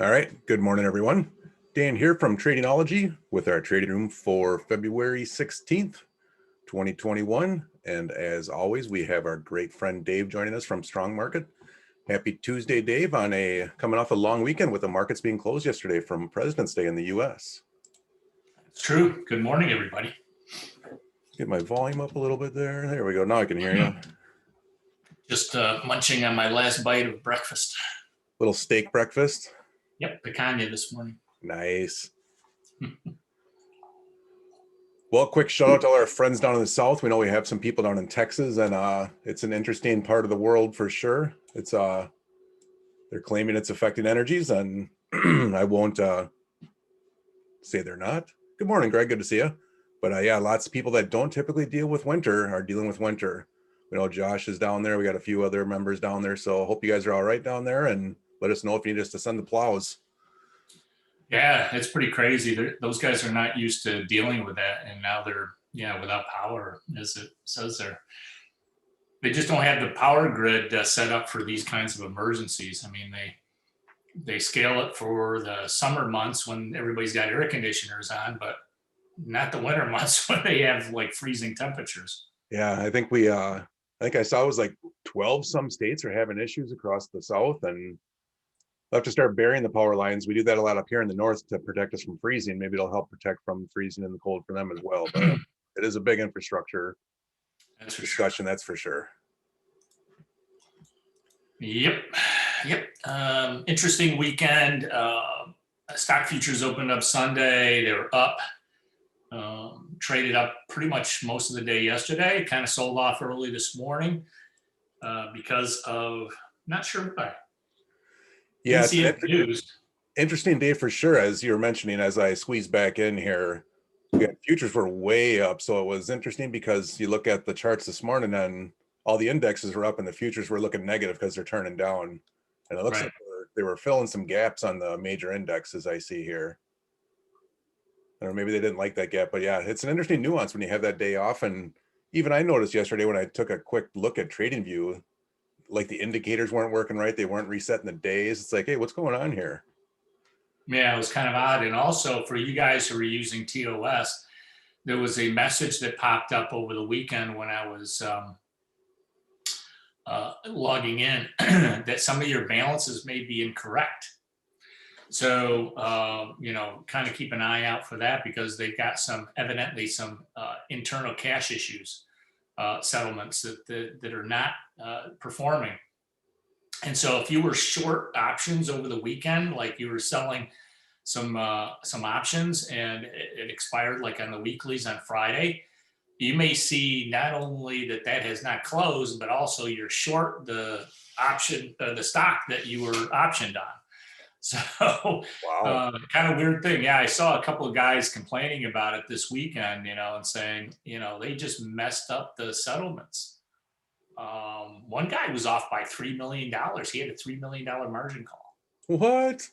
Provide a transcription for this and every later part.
All right. Good morning, everyone. Dan here from Tradingology with our trading room for February 16th, 2021. And as always, we have our great friend Dave joining us from Strong Market. Happy Tuesday, Dave, on coming off a long weekend with the markets being closed yesterday from President's Day in the US. It's true. Good morning, everybody. Get my volume up a little bit there. There we go. Now I can hear you. Just munching on my last bite of breakfast. Little steak breakfast. Yep, picanha this morning. Nice. Well, quick shout out to all our friends down in the South. We know we have some people down in Texas, and it's an interesting part of the world for sure. It's they're claiming it's affecting energies, and I won't say they're not. Good morning, Greg. Good to see you. But yeah, lots of people that don't typically deal with winter are dealing with winter. We know Josh is down there. We got a few other members down there. So hope you guys are all right down there, and let us know if you need us to send the plows. Yeah, it's pretty crazy. Those guys are not used to dealing with that, and now they're without power, as it says there. They just don't have the power grid set up for these kinds of emergencies. I mean, they scale it for the summer months when everybody's got air conditioners on, but not the winter months when they have like freezing temperatures. Yeah, I think I saw it was like 12 some states are having issues across the South, and we'll have to start burying the power lines. We do that a lot up here in the north to protect us from freezing. Maybe it'll help protect from freezing in the cold for them as well. But it is a big infrastructure discussion, that's for sure. Yep. Interesting weekend. Stock futures opened up Sunday. They were up. Traded up pretty much most of the day yesterday. Kind of sold off early this morning because of not sure why. Yeah, it's interesting day for sure. As you were mentioning, as I squeezed back in here, futures were way up. So it was interesting because you look at the charts this morning and all the indexes were up and the futures were looking negative because they're turning down. And it looks like they were filling some gaps on the major indexes I see here. Or maybe they didn't like that gap, but yeah, it's an interesting nuance when you have that day off. And even I noticed yesterday when I took a quick look at TradingView, like the indicators weren't working right. They weren't resetting the days. It's like, hey, what's going on here? Yeah, it was kind of odd. And also for you guys who are using TOS, there was a message that popped up over the weekend when I was logging in that some of your balances may be incorrect. So, kind of keep an eye out for that because they've got evidently some internal cash issues, settlements that are not performing. And so if you were short options over the weekend, like you were selling some options and it expired like on the weeklies on Friday, you may see not only that has not closed, but also you're short the option, the stock that you were optioned on. So wow. Kind of weird thing. Yeah, I saw a couple of guys complaining about it this weekend, and saying, they just messed up the settlements. One guy was off by $3 million. He had a $3 million margin call. What?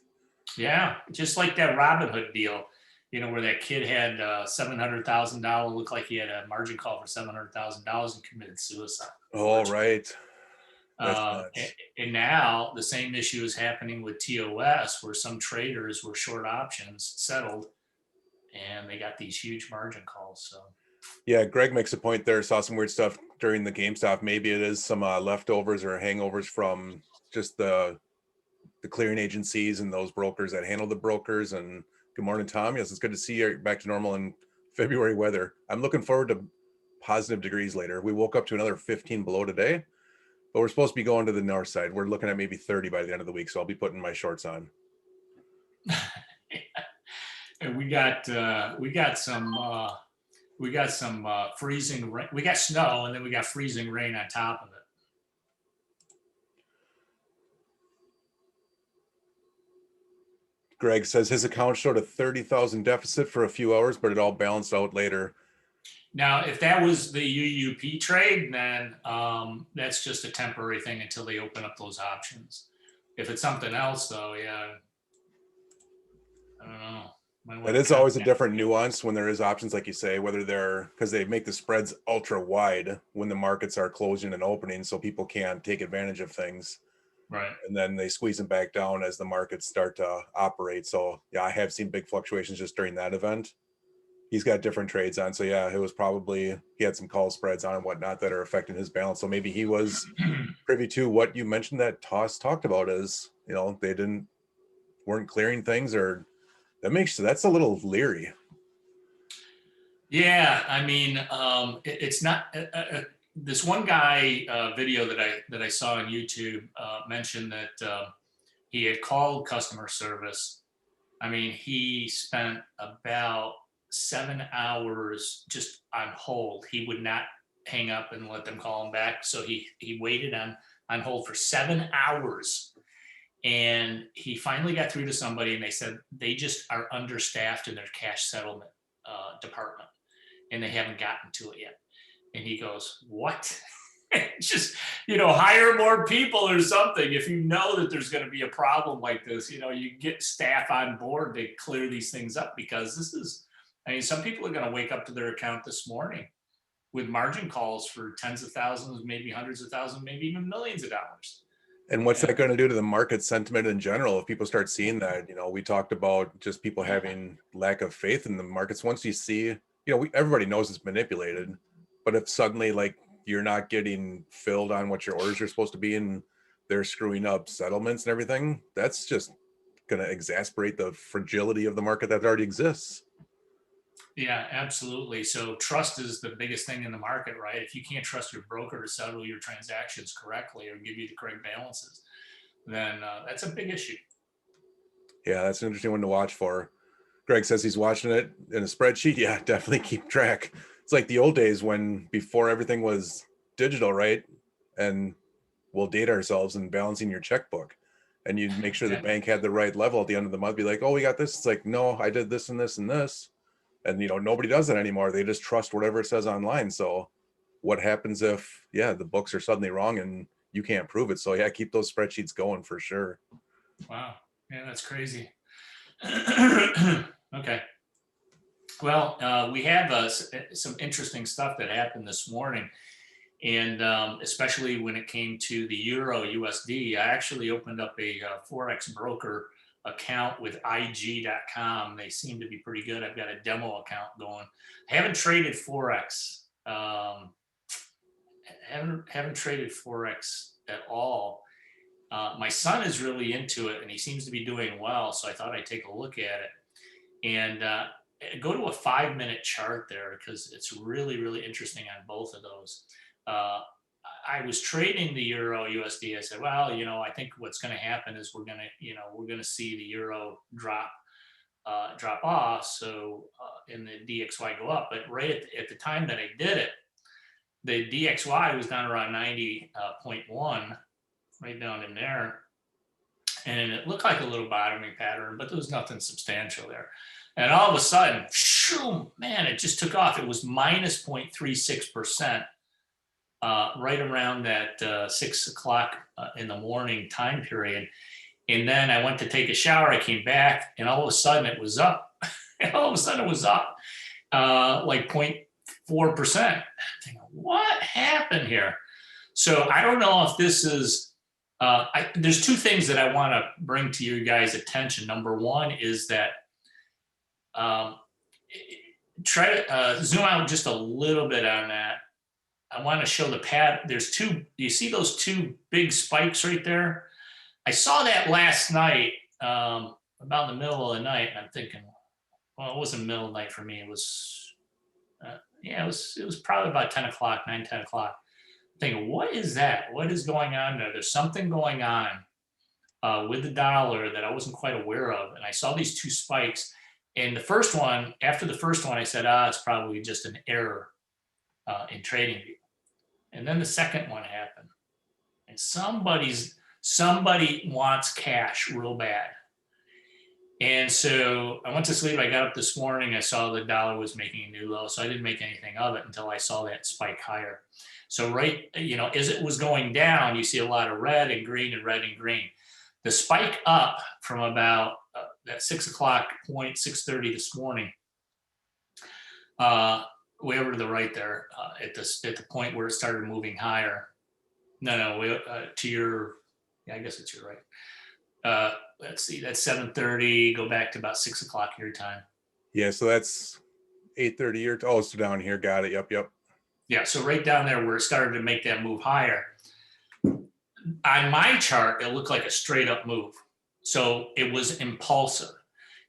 Yeah, just like that Robinhood deal, where that kid had $700,000, looked like he had a margin call for $700,000 and committed suicide. Oh, right. And now the same issue is happening with TOS, where some traders were short options settled and they got these huge margin calls. So yeah, Greg makes a point there. Saw some weird stuff during the GameStop. Maybe it is some leftovers or hangovers from just the clearing agencies and those brokers that handle the brokers. And good morning, Tom. Yes, it's good to see you back to normal in February weather. I'm looking forward to positive degrees later. We woke up to another 15 below today, but we're supposed to be going to the north side. We're looking at maybe 30 by the end of the week, so I'll be putting my shorts on. And we got some freezing rain. We got snow, and then we got freezing rain on top of it. Greg says his account showed a 30,000 deficit for a few hours, but it all balanced out later. Now, if that was the UUP trade, then that's just a temporary thing until they open up those options. If it's something else, though, yeah, I don't know. It is always a different nuance when there is options, like you say, whether they're because they make the spreads ultra wide when the markets are closing and opening, so people can't take advantage of things. Right. and then they squeeze them back down as the markets start to operate. So yeah, I have seen big fluctuations just during that event. He's got different trades on. So yeah, it was probably, he had some call spreads on and whatnot that are affecting his balance. So maybe he was privy to what you mentioned that Toss talked about is, they weren't clearing things, or that's a little leery. Yeah, I mean, it's not this one guy video that I saw on YouTube mentioned that he had called customer service. I mean, he spent about 7 hours just on hold. He would not hang up and let them call him back. So he waited on hold for 7 hours. And he finally got through to somebody, and they said they just are understaffed in their cash settlement department, and they haven't gotten to it yet. And he goes, "What?" Just, hire more people or something. If you know that there's going to be a problem like this, you get staff on board to clear these things up, because some people are going to wake up to their account this morning with margin calls for tens of thousands, maybe hundreds of thousands, maybe even millions of dollars. And what's that going to do to the market sentiment in general if people start seeing that? We talked about just people having lack of faith in the markets. Once you see, everybody knows it's manipulated, but if suddenly like you're not getting filled on what your orders are supposed to be and they're screwing up settlements and everything, that's just going to exasperate the fragility of the market that already exists. Yeah, absolutely. So trust is the biggest thing in the market, right? If you can't trust your broker to settle your transactions correctly or give you the correct balances, then that's a big issue. Yeah, that's an interesting one to watch for. Greg says he's watching it in a spreadsheet. Yeah, definitely keep track. It's like the old days when before everything was digital, right? And we'll date ourselves in balancing your checkbook. And you'd make sure the bank had the right level at the end of the month. Be like, oh, we got this. It's like, no, I did this and this and this. And, nobody does it anymore. They just trust whatever it says online. So what happens if, the books are suddenly wrong and you can't prove it? So yeah, keep those spreadsheets going for sure. Wow. Yeah, that's crazy. Okay. Well, we have some interesting stuff that happened this morning. And especially when it came to the Euro USD, I actually opened up a Forex broker account with IG.com. They seem to be pretty good. I've got a demo account going. I haven't traded Forex. Haven't traded Forex at all. My son is really into it, and he seems to be doing well. So I thought I'd take a look at it and go to a 5-minute chart there, because it's really, really interesting on both of those. I was trading the Euro USD. I said, well, I think what's going to happen is we're going to see the Euro drop off. So and the DXY go up. But right at the time that I did it, the DXY was down around 90.1, right down in there. And it looked like a little bottoming pattern, but there was nothing substantial there. And all of a sudden, shoo, man, it just took off. It was minus 0.36%. Right around that 6 o'clock in the morning time period. And then I went to take a shower. I came back, and all of a sudden it was up. All of a sudden it was up like 0.4%. I'm thinking, what happened here? So I don't know if this is, there's two things that I want to bring to you guys' attention. Number one is that try to zoom out just a little bit on that. I want to show the pad. There's two, do you see those two big spikes right there? I saw that last night, about the middle of the night, and I'm thinking, well, it wasn't middle of the night for me. It was, it was probably about 10 o'clock, 10 o'clock. I'm thinking, what is that? What is going on there? There's something going on with the dollar that I wasn't quite aware of. And I saw these two spikes. And the first one, after the first one, I said, it's probably just an error in TradingView. And then the second one happened, and somebody wants cash real bad. And so I went to sleep. I got up this morning. I saw the dollar was making a new low. So I didn't make anything of it until I saw that spike higher. So as it was going down, you see a lot of red and green and red and green. The spike up from about that 6 o'clock point, 6:30 this morning, way over to the right there, at the point where it started moving higher. To your Yeah, I guess it's your right. Let's see, that's 7:30. Go back to about 6 o'clock your time. Yeah, so that's 8:30 your. Oh, so down here, got it. Yep, yep. Yeah, so right down there where it started to make that move higher. On my chart, it looked like a straight up move. So it was impulsive.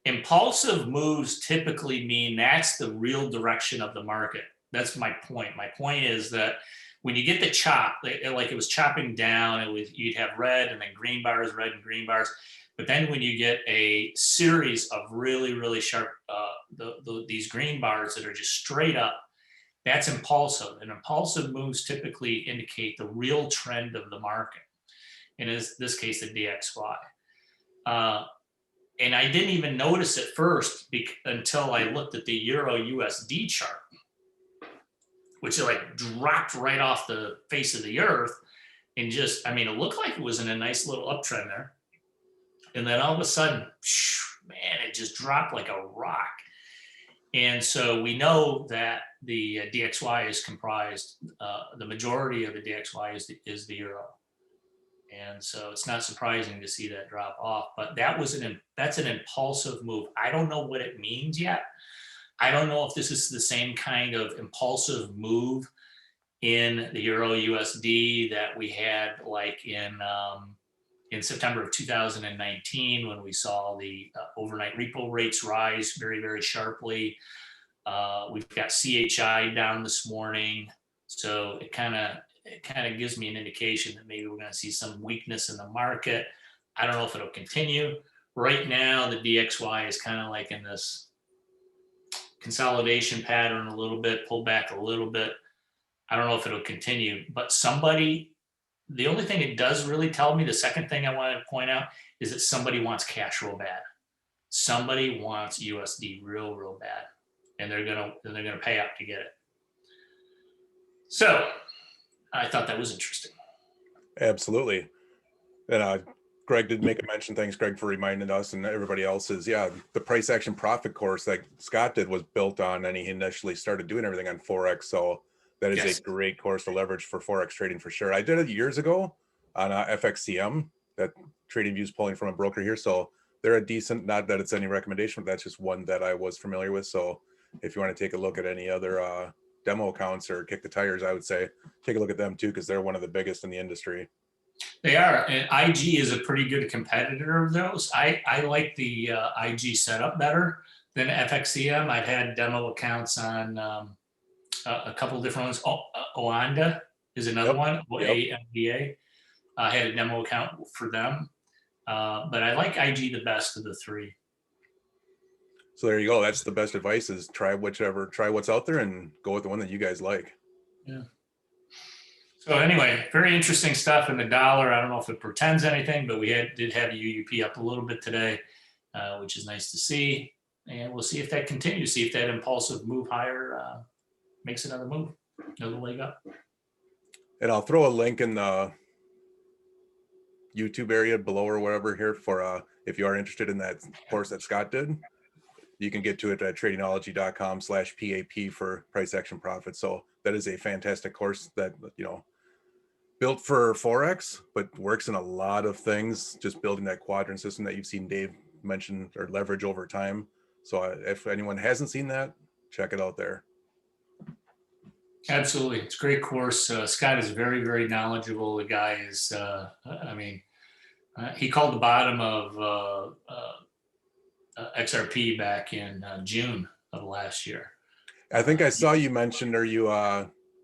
Impulsive moves typically mean that's the real direction of the market. That's my point. My point is that when you get the chop, like it was chopping down, you'd have red and then green bars, red and green bars. But then when you get a series of really, really sharp, these green bars that are just straight up, that's impulsive. And impulsive moves typically indicate the real trend of the market. In this case, the DXY. And I didn't even notice it first until I looked at the Euro USD chart, which like dropped right off the face of the earth. And just, I mean, it looked like it was in a nice little uptrend there. And then all of a sudden, man, it just dropped like a rock. And so we know that the DXY is comprised, the majority of the DXY is the euro. And so it's not surprising to see that drop off, but that's an impulsive move. I don't know what it means yet. I don't know if this is the same kind of impulsive move in the Euro USD that we had like in September of 2019 when we saw the overnight repo rates rise very, very sharply. We've got CHI down this morning, so it kind of gives me an indication that maybe we're going to see some weakness in the market. I don't know if it'll continue. Right now, the DXY is kind of like in this consolidation pattern a little bit, pull back a little bit. I don't know if it'll continue, but the only thing it does really tell me, the second thing I want to point out is that somebody wants cash real bad. Somebody wants USD real, real bad, and they're gonna pay up to get it. So I thought that was interesting. Absolutely. And Greg did make a mention. Thanks, Greg, for reminding us and everybody else the price action profit course that Scott did was built on, and he initially started doing everything on Forex. So that is a great course to leverage for Forex trading for sure. I did it years ago on FXCM, that Trading Views pulling from a broker here. So they're a decent, not that it's any recommendation, but that's just one that I was familiar with. So if you want to take a look at any other demo accounts or kick the tires, I would say take a look at them too, because they're one of the biggest in the industry. They are, and IG is a pretty good competitor of those. I like the IG setup better than FXCM. I've had demo accounts on a couple of different ones. Oanda is another one, OANDA. I had a demo account for them, but I like IG the best of the three. So there you go. That's the best advice: is try what's out there and go with the one that you guys like. Yeah. So anyway, very interesting stuff in the dollar. I don't know if it portends anything, but we did have UUP up a little bit today, which is nice to see. And we'll see if that continues, see if that impulsive move higher makes another move, another leg up. And I'll throw a link in the YouTube area below or wherever here for if you are interested in that course that Scott did. You can get to it at tradingology.com/PAP for price action profit. So that is a fantastic course that, built for Forex, but works in a lot of things, just building that quadrant system that you've seen Dave mention or leverage over time. So if anyone hasn't seen that, check it out there. Absolutely. It's a great course. Scott is very, very knowledgeable. The guy is, he called the bottom of XRP back in June of last year. I think I saw you mentioned, or you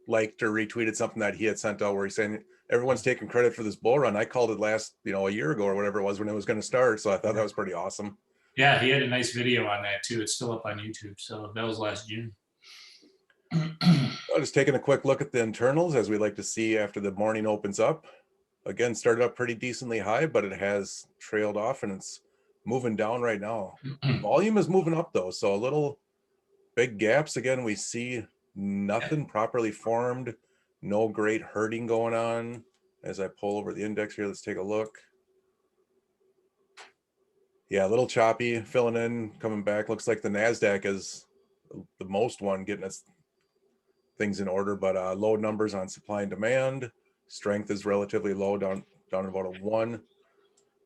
liked or retweeted something that he had sent out where he's saying everyone's taking credit for this bull run. I called it last, a year ago or whatever it was when it was going to start. So I thought that was pretty awesome. Yeah, he had a nice video on that too. It's still up on YouTube. So that was last June. Just taking a quick look at the internals, as we like to see after the morning opens up. Again, started up pretty decently high, but it has trailed off and it's moving down right now. Volume is moving up though, so a little big gaps. Again, we see nothing properly formed, no great herding going on. As I pull over the index here, let's take a look. Yeah, a little choppy, filling in, coming back. Looks like the NASDAQ is the most one getting its things in order, but low numbers on supply and demand. Strength is relatively low down down about a 1.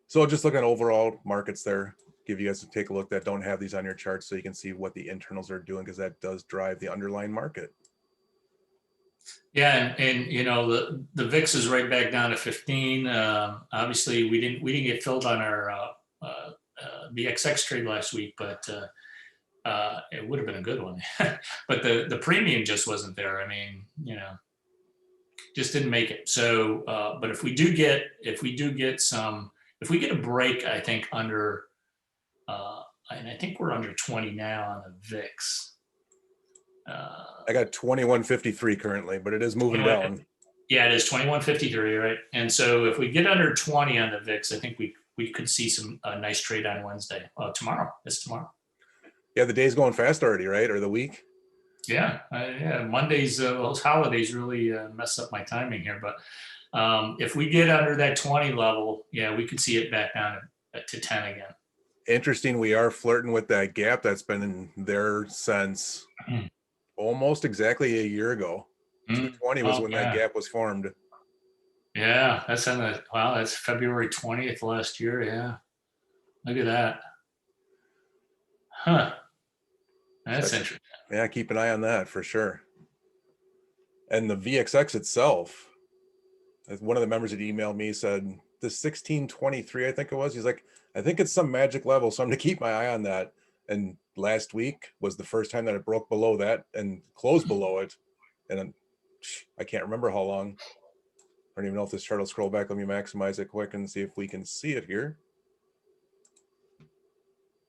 So just looking at overall markets there, give you guys to take a look that don't have these on your charts so you can see what the internals are doing, because that does drive the underlying market. Yeah, and you know the VIX is right back down to 15. Obviously, we didn't get filled on our VXX trade last week, but it would have been a good one. But the premium just wasn't there. I mean, you know, just didn't make it. So, but if we get a break, I think under, and I think we're under 20 now on the VIX. I got 2153 currently, but it is moving down. Yeah, it is 2153, right? And so if we get under 20 on the VIX, I think we could see some nice trade on Wednesday. Tomorrow. It's tomorrow. Yeah, the day's going fast already, right? Or the week? Yeah, yeah. Mondays, those holidays really mess up my timing here. But if we get under that 20 level, yeah, we could see it back down to 10 again. Interesting. We are flirting with that gap that's been in there since almost exactly a year ago. 220 was when that gap was formed. Yeah, that's that's February 20th last year. Yeah, look at that. Huh. That's interesting. Yeah, keep an eye on that for sure. And the VXX itself, one of the members that emailed me said the 1623, I think it was. He's like, I think it's some magic level, so I'm going to keep my eye on that. And last week was the first time that it broke below that and closed below it. And I can't remember how long. I don't even know if this chart will scroll back. Let me maximize it quick and see if we can see it here.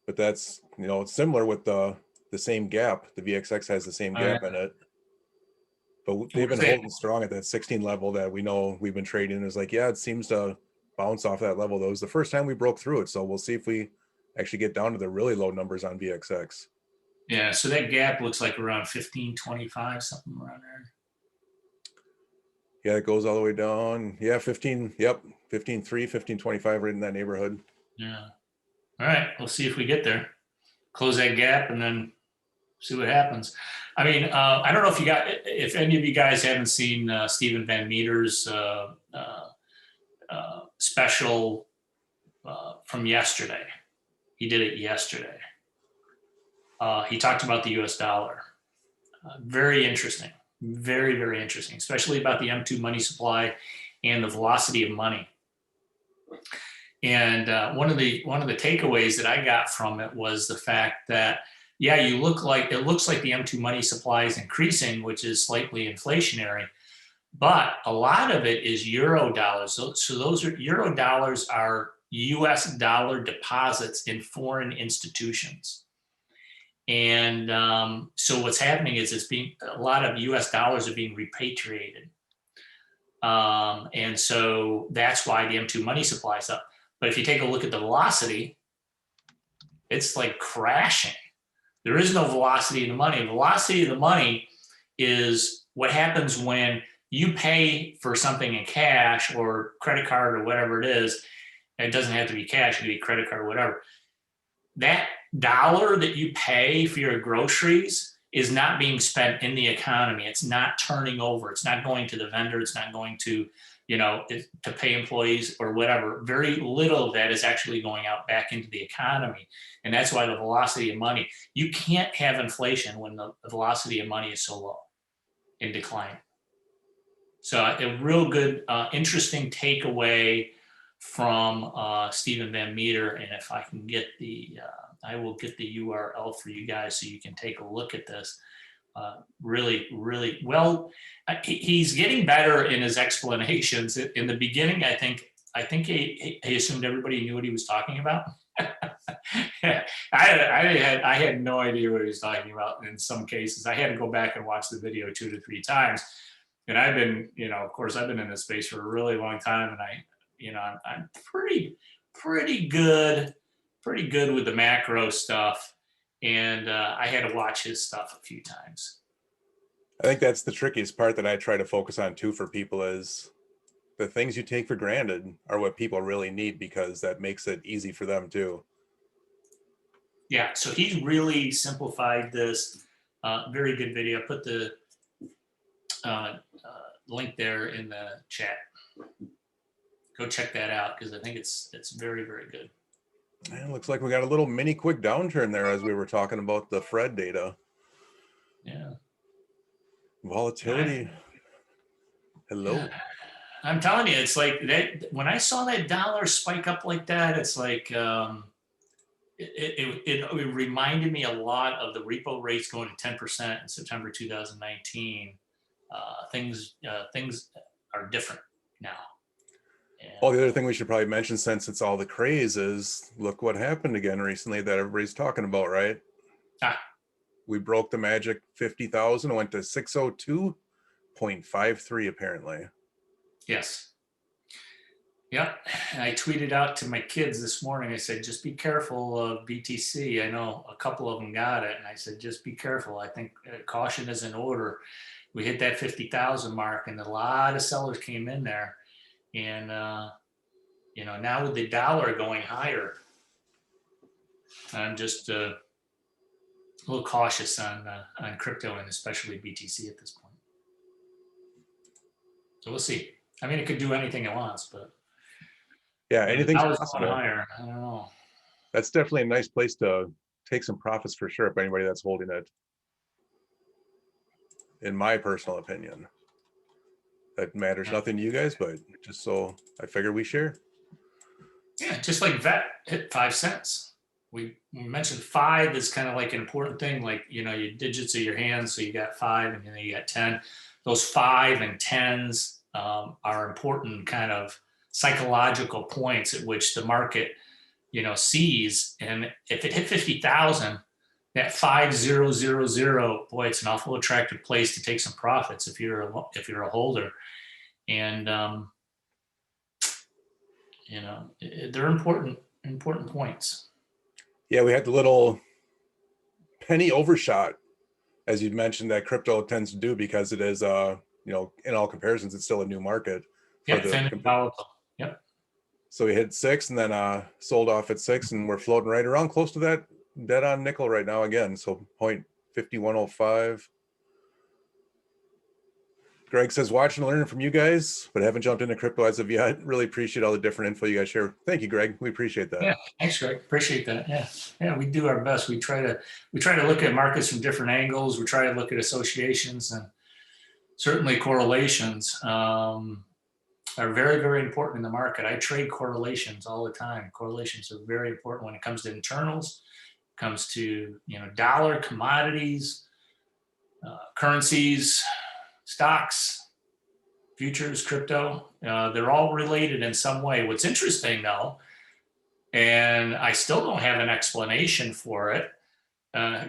But that's, you know, it's similar with the same gap. The VXX has the same gap in it. But they've been holding strong at that 16 level that we know we've been trading. It's like, yeah, it seems to bounce off that level. That was the first time we broke through it. So we'll see if we actually get down to the really low numbers on VXX. Yeah, so that gap looks like around 1525, something around there. Yeah, it goes all the way down. Yeah, 15, yep, 15.3, 15.25, right in that neighborhood. Yeah. All right, we'll see if we get there. Close that gap and then see what happens. I mean, I don't know if any of you guys haven't seen Stephen Van Meter's special from yesterday. He did it yesterday. He talked about the US dollar. Very interesting. Very, very interesting, especially about the M2 money supply and the velocity of money. And one of the takeaways that I got from it was the fact that, yeah, it looks like the M2 money supply is increasing, which is slightly inflationary, but a lot of it is euro dollars. So those are euro dollars are US dollar deposits in foreign institutions. And so what's happening is a lot of US dollars are being repatriated. And so that's why the M2 money supply is up. But if you take a look at the velocity, it's like crashing. There is no velocity in the money. Velocity of the money is what happens when you pay for something in cash or credit card or whatever it is. It doesn't have to be cash, it could be credit card or whatever. That dollar that you pay for your groceries is not being spent in the economy. It's not turning over. It's not going to the vendor. It's not going to, to pay employees or whatever. Very little of that is actually going out back into the economy. And that's why the velocity of money, you can't have inflation when the velocity of money is so low in decline. So a real good, interesting takeaway from Stephen Van Meter. And if I can get I will get the URL for you guys so you can take a look at this. Really, really well. He's getting better in his explanations. In the beginning, I think he assumed everybody knew what he was talking about. I had no idea what he was talking about in some cases. I had to go back and watch the video 2 to 3 times. And I've been, of course, I've been in this space for a really long time, and I'm pretty good with the macro stuff. And I had to watch his stuff a few times. I think that's the trickiest part that I try to focus on too for people is the things you take for granted are what people really need, because that makes it easy for them too. Yeah, so he's really simplified this. Very good video. Put the link there in the chat. go check that out because I think it's very, very good. And it looks like we got a little mini quick downturn there as we were talking about the Fred data. Yeah. Volatility. Hello. I'm telling you, it's like that. When I saw that dollar spike up like that, it's like it reminded me a lot of the repo rates going to 10% in September 2019. Things are different now. And, Well, the other thing we should probably mention, since it's all the craze, is look what happened again recently that everybody's talking about, right? We broke the magic 50,000, went to 602.53 apparently. Yes. Yep. And I tweeted out to my kids this morning. I said, just be careful of BTC. I know a couple of them got it. And I said, just be careful. I think caution is in order. We hit that 50,000 mark and a lot of sellers came in there. And, you know, now with the dollar going higher, I'm just a little cautious on crypto and especially BTC at this point. So we'll see. I mean, it could do anything it wants, but yeah, anything's possible. Higher. I don't know. That's definitely a nice place to take some profits for sure if anybody that's holding it. In my personal opinion, that matters nothing to you guys, but just so I figure we share. Yeah, just like VET hit 5 cents. We mentioned 5 is kind of like an important thing, like, you know, your digits of your hands. So you got 5 and then you got 10. Those 5 and 10s are important kind of psychological points at which the market, you know, sees. And if it hit 50,000, that 5000, boy, it's an awful attractive place to take some profits if you're a holder. And you know, they're important points. Yeah, we had the little penny overshot, as you mentioned, that crypto tends to do because it is, you know, in all comparisons, it's still a new market. Yep, volatile. Yep. So we hit 6 and then sold off at 6, and we're floating right around close to that dead on nickel right now again. So 0.5105. Greg says, watching and learning from you guys, but haven't jumped into crypto as of yet. Really appreciate all the different info you guys share. Thank you, Greg. We appreciate that. Yeah, thanks, Greg. Appreciate that. Yeah, we do our best. We try to look at markets from different angles. We try to look at associations and certainly correlations are very, very important in the market. I trade correlations all the time. Correlations are very important when it comes to internals, comes to, you know, dollar, commodities, currencies, stocks, futures, crypto. They're all related in some way. What's interesting though, and I still don't have an explanation for it,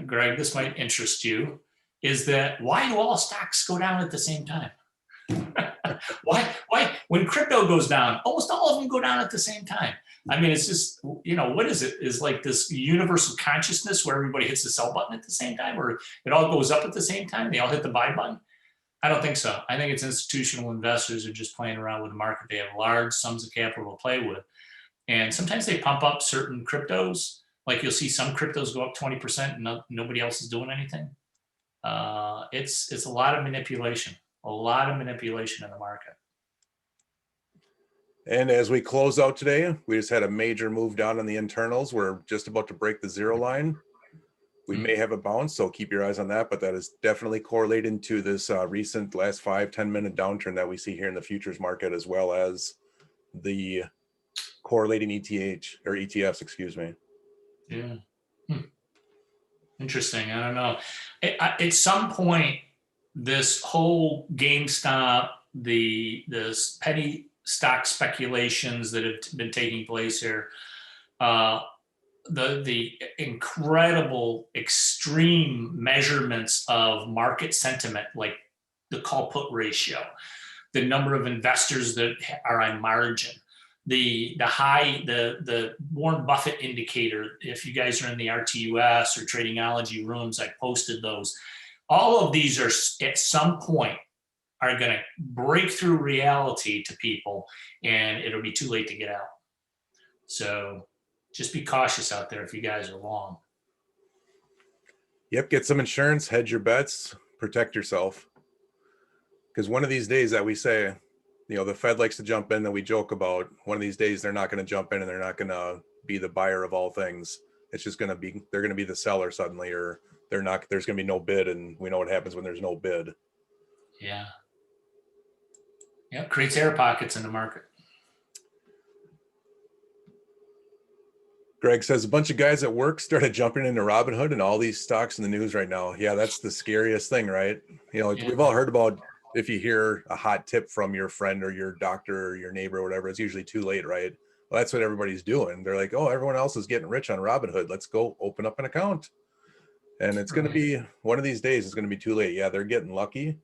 Greg, this might interest you, is that why do all stocks go down at the same time? Why when crypto goes down, almost all of them go down at the same time? I mean, it's just, you know, what is it? Is like this universal consciousness where everybody hits the sell button at the same time, or it all goes up at the same time? They all hit the buy button? I don't think so. I think it's institutional investors are just playing around with the market. They have large sums of capital to play with. And sometimes they pump up certain cryptos. Like you'll see some cryptos go up 20% and nobody else is doing anything. It's a lot of manipulation, in the market. And as we close out today, we just had a major move down on the internals. We're just about to break the 0 line. We may have a bounce, so keep your eyes on that, but that is definitely correlated to this recent last 5-10 minute downturn that we see here in the futures market, as well as the correlating ETFs, excuse me. Yeah. Interesting. I don't know. At some point, this whole GameStop, this penny stock speculations that have been taking place here, the incredible extreme measurements of market sentiment, like the call put ratio, the number of investors that are on margin, the Warren Buffett indicator. If you guys are in the RTUS or Tradingology rooms, I posted those. All of these are at some point are going to break through reality to people, and it'll be too late to get out. So just be cautious out there if you guys are long. Yep, get some insurance, hedge your bets, protect yourself. Because one of these days that we say, the Fed likes to jump in, that we joke about. One of these days, they're not going to jump in and they're not going to be the buyer of all things. It's just going to be, they're going to be the seller suddenly, or they're not, there's going to be no bid. And we know what happens when there's no bid. Yeah. Yeah. Creates air pockets in the market. Greg says a bunch of guys at work started jumping into Robinhood and all these stocks in the news right now. Yeah, that's the scariest thing, right? We've all heard about, if you hear a hot tip from your friend or your doctor or your neighbor or whatever, it's usually too late, right? Well, that's what everybody's doing. They're like, oh, everyone else is getting rich on Robinhood. Let's go open up an account. And it's going to be, one of these days, it's going to be too late. Yeah, they're getting lucky.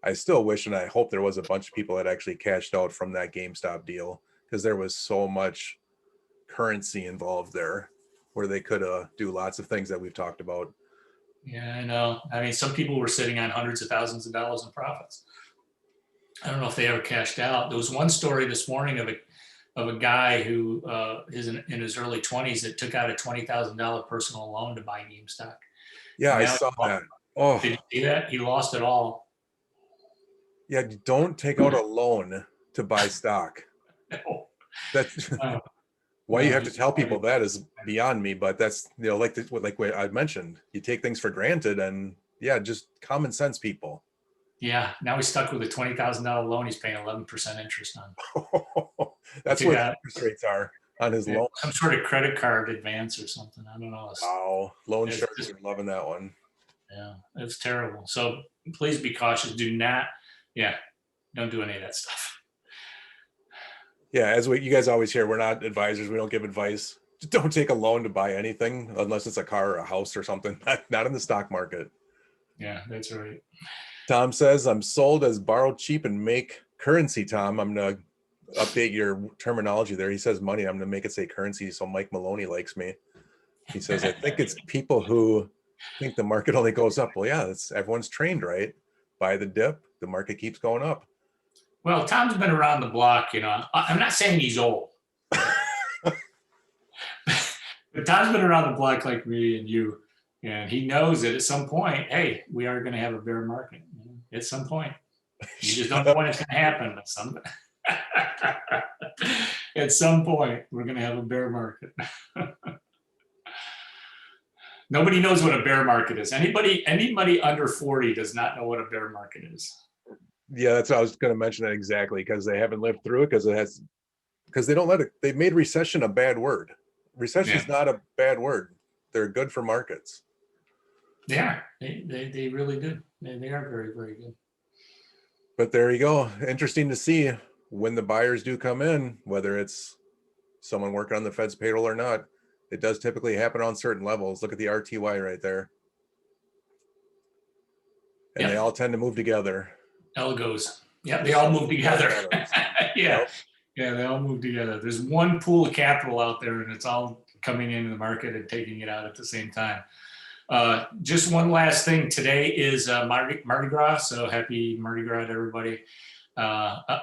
I still wish and I hope there was a bunch of people that actually cashed out from that GameStop deal, because there was so much currency involved there where they could do lots of things that we've talked about. Yeah, I know. I mean, some people were sitting on hundreds of thousands of dollars in profits. I don't know if they ever cashed out. There was one story this morning of a guy who is in his early 20s that took out a $20,000 personal loan to buy GameStop. Yeah, I saw that. Oh, did you see that? He lost it all. Yeah, don't take out a loan to buy stock. No. That's why you have to tell people that is beyond me. But that's, like what I mentioned, you take things for granted, and yeah, just common sense people. Yeah, now he's stuck with a $20,000 loan. He's paying 11% interest on. That's what interest rates are on his loan. Some sort of credit card advance or something. I don't know. Wow, loan sharks are loving that one. Yeah, it's terrible. So please be cautious. Do not, don't do any of that stuff. Yeah, as you guys always hear, we're not advisors. We don't give advice. Just don't take a loan to buy anything unless it's a car or a house or something. Not in the stock market. Yeah, that's right. Tom says, I'm sold as borrow cheap and make currency, Tom. I'm going to update your terminology there. He says money. I'm going to make it say currency so Mike Maloney likes me. He says, I think it's people who think the market only goes up. Well, yeah, everyone's trained, right? Buy the dip, the market keeps going up. Well, Tom's been around the block, I'm not saying he's old. But Tom's been around the block like me and you. And he knows that at some point, hey, we are going to have a bear market at some point. You just don't know when it's going to happen. At some point, we're going to have a bear market. Nobody knows what a bear market is. Anybody under 40 does not know what a bear market is. Yeah, that's what I was going to mention that exactly, because they haven't lived through it, because they don't let it. They've made recession a bad word. Recession is not a bad word. They're good for markets. They are. They really do. They are very, very good. But there you go. Interesting to see when the buyers do come in, whether it's someone working on the Fed's payroll or not. It does typically happen on certain levels. Look at the RTY right there. And they all tend to move together. Algos. Yeah, they all move together. Yeah, they all move together. There's one pool of capital out there, and it's all coming into the market and taking it out at the same time. Just one last thing. Today is Mardi Gras, so happy Mardi Gras to everybody.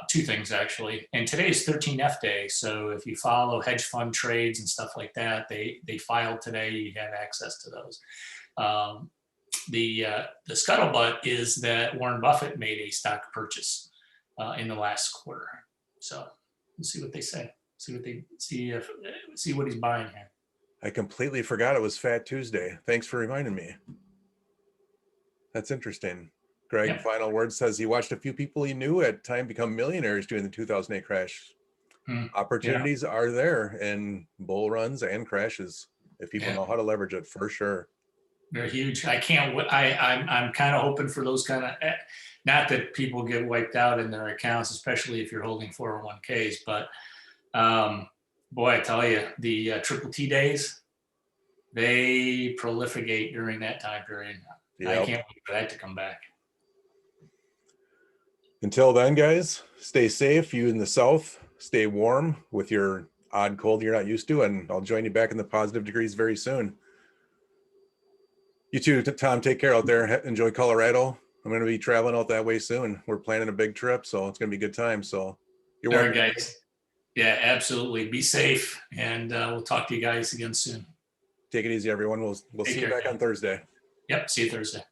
Two things, actually. And today is 13F Day, so if you follow hedge fund trades and stuff like that, they filed today. You have access to those. The scuttlebutt is that Warren Buffett made a stock purchase in the last quarter. So we'll see what they say. See what he's buying here. I completely forgot it was Fat Tuesday. Thanks for reminding me. That's interesting. Greg, final word, says he watched a few people he knew at time become millionaires during the 2008 crash. Opportunities are there in bull runs and crashes if people know how to leverage it, for sure. They're huge. I'm kind of hoping for those kind of, not that people get wiped out in their accounts, especially if you're holding 401ks, but boy, I tell you, the triple T days, they proliferate during that time period. I can't wait for that to come back. Until then, guys, stay safe. You in the South, stay warm with your odd cold you're not used to, and I'll join you back in the positive degrees very soon. You too, Tom, take care out there. Enjoy Colorado. I'm going to be traveling out that way soon. We're planning a big trip, so it's going to be a good time. So you're welcome, guys. Yeah, absolutely. Be safe, and we'll talk to you guys again soon. Take it easy, everyone. We'll see you back on Thursday. Yep, see you Thursday.